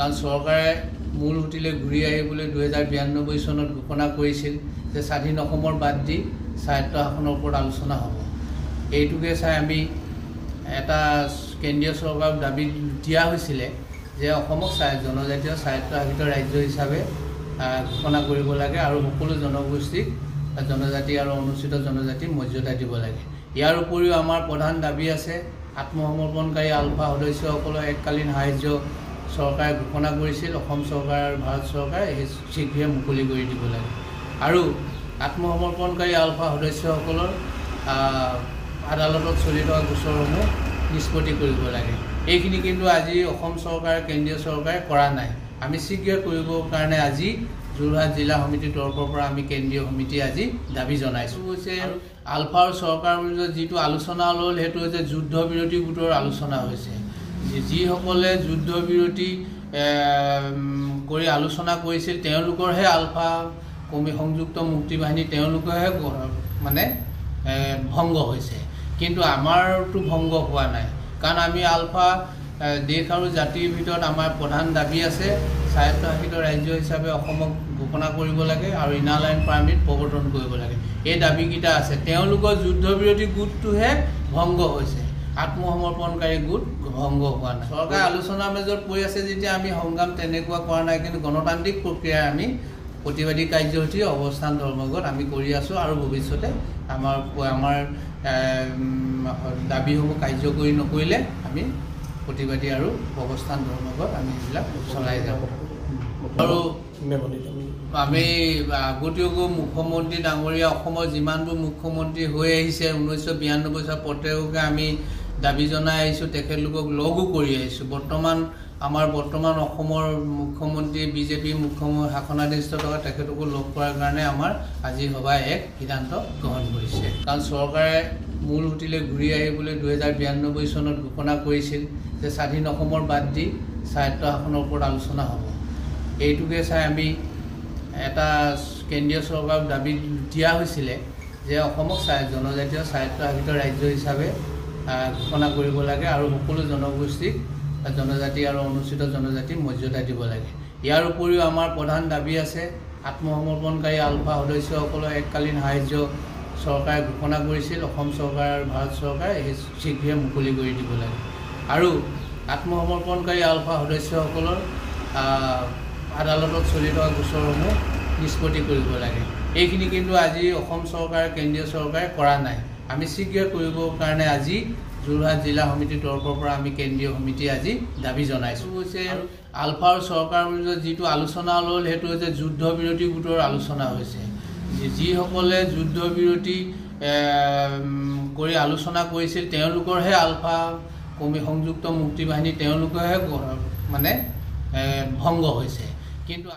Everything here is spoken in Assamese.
কাৰণ চৰকাৰে মূল সুতিলৈ ঘূৰি আহিবলৈ 2092 চনত ঘোষণা কৰিছিল যে স্বাধীন অসমৰ বাদ দি স্বায়ত্ত শাসনৰ ওপৰত আলোচনা হ'ব। এইটোকে চাই আমি এটা কেন্দ্ৰীয় চৰকাৰক দাবী দিয়া হৈছিলে যে অসমক জনজাতীয় স্বায়ত্তশাসিত ৰাজ্য হিচাপে ঘোষণা কৰিব লাগে আৰু সকলো জনগোষ্ঠীক জনজাতি আৰু অনুসূচিত জনজাতি মৰ্যাদা দিব লাগে। ইয়াৰ উপৰিও আমাৰ প্ৰধান দাবী আছে আত্মসমৰ্পণকাৰী আলফা সদস্যসকলৰ এককালীন সাহায্য চৰকাৰে ঘোষণা কৰিছিল। অসম চৰকাৰ আৰু ভাৰত চৰকাৰে শীঘ্ৰে মুকলি কৰি দিব লাগে আৰু আত্মসমৰ্পণকাৰী আলফা সদস্যসকলৰ আদালতত চলি থকা গোচৰসমূহ নিষ্পত্তি কৰিব লাগে। এইখিনি কিন্তু আজি অসম চৰকাৰ কেন্দ্ৰীয় চৰকাৰে কৰা নাই। আমি শীঘ্ৰে কৰিবৰ কাৰণে আজি যোৰহাট জিলা সমিতিৰ তৰফৰ পৰা আমি কেন্দ্ৰীয় সমিতি আজি দাবী জনাইছোঁ। হৈছে আলফা আৰু চৰকাৰৰ মাজত যিটো আলোচনা হ'ল সেইটো হৈছে যুদ্ধ বিৰতি গোটৰ আলোচনা হৈছে। যিসকলে যুদ্ধ বিৰতি কৰি আলোচনা কৰিছিল তেওঁলোকৰহে আলফা সংযুক্ত মুক্তি বাহিনী তেওঁলোকৰহে মানে ভংগ হৈছে, কিন্তু আমাৰতো ভংগ হোৱা নাই। কাৰণ আমি আলফা দেশ আৰু জাতিৰ ভিতৰত আমাৰ প্ৰধান দাবী আছে স্বায়ত্তশাসিত ৰাজ্য হিচাপে অসমক ঘোষণা কৰিব লাগে আৰু ইনাৰ লাইন পাৰ্মিট প্ৰৱৰ্তন কৰিব লাগে। এই দাবীকেইটা আছে। তেওঁলোকৰ যুদ্ধ বিৰতি গোটটোহে ভংগ হৈছে, আত্মসমৰ্পণকাৰী গোট ভংগ হোৱা নাই। চৰকাৰে আলোচনাৰ মাজত পৰি আছে যেতিয়া আমি সংগ্ৰাম তেনেকুৱা কৰা নাই, কিন্তু গণতান্ত্ৰিক প্ৰক্ৰিয়াৰে আমি প্ৰতিবাদী কাৰ্যসূচী অৱস্থান ধৰ্মঘট আমি কৰি আছোঁ আৰু ভৱিষ্যতে আমাৰ দাবীসমূহ কাৰ্যকৰী নকৰিলে আমি প্ৰতিবাদী আৰু অৱস্থান ধৰ্মঘট আমি এইবিলাক চলাই যাব। আৰু আমি আগতীয়াকৈ মুখ্যমন্ত্ৰী ডাঙৰীয়া অসমৰ যিমানবোৰ মুখ্যমন্ত্ৰী হৈ আহিছে 1992 চনত প্ৰত্যেককে আমি দাবী জনাই আহিছোঁ, তেখেতলোকক লগো কৰি আহিছোঁ। আমাৰ বৰ্তমান অসমৰ মুখ্যমন্ত্ৰী বিজেপি মুখ্যমন্ত্ৰী শাসনাধিষ্ঠ থকা তেখেতকো লগ কৰাৰ কাৰণে আমাৰ আজি সভাই এক সিদ্ধান্ত গ্ৰহণ কৰিছে। কাৰণ চৰকাৰে মূল সুতিলৈ ঘূৰি আহিবলৈ 2092 চনত ঘোষণা কৰিছিল যে স্বাধীন অসমৰ বাদ দি স্বায়ত্ত শাসনৰ ওপৰত আলোচনা হ'ব। এইটোকে চাই আমি এটা কেন্দ্ৰীয় চৰকাৰক দাবী দিয়া হৈছিলে যে অসমক জনজাতীয় স্বায়ত্তশাসিত ৰাজ্য হিচাপে ঘোষণা কৰিব লাগে আৰু সকলো জনগোষ্ঠীক জনজাতি আৰু অনুসূচিত জনজাতি মৰ্যাদা দিব লাগে। ইয়াৰ উপৰিও আমাৰ প্ৰধান দাবী আছে আত্মসমৰ্পণকাৰী আলফা সদস্যসকলৰ এককালীন সাহায্য চৰকাৰে ঘোষণা কৰিছিল। অসম চৰকাৰ আৰু ভাৰত চৰকাৰে শীঘ্ৰে মুকলি কৰি দিব লাগে আৰু আত্মসমৰ্পণকাৰী আলফা সদস্যসকলৰ আদালতত চলি থকা গোচৰসমূহ নিষ্পত্তি কৰিব লাগে। এইখিনি কিন্তু আজি অসম চৰকাৰ কেন্দ্ৰীয় চৰকাৰে কৰা নাই। আমি শীঘ্ৰে কৰিবৰ কাৰণে আজি যোৰহাট জিলা সমিতিৰ তৰফৰ পৰা আমি কেন্দ্ৰীয় সমিতি আজি দাবী জনাইছোঁ। হৈছে আলফা আৰু চৰকাৰৰ মাজত যিটো আলোচনা হ'ল সেইটো হৈছে যুদ্ধ বিৰতি গোটৰ আলোচনা হৈছে। যিসকলে যুদ্ধ বিৰতি কৰি আলোচনা কৰিছিল তেওঁলোকৰহে আলফা সংযুক্ত মুক্তি বাহিনী তেওঁলোকৰহে মানে ভংগ হৈছে, কিন্তু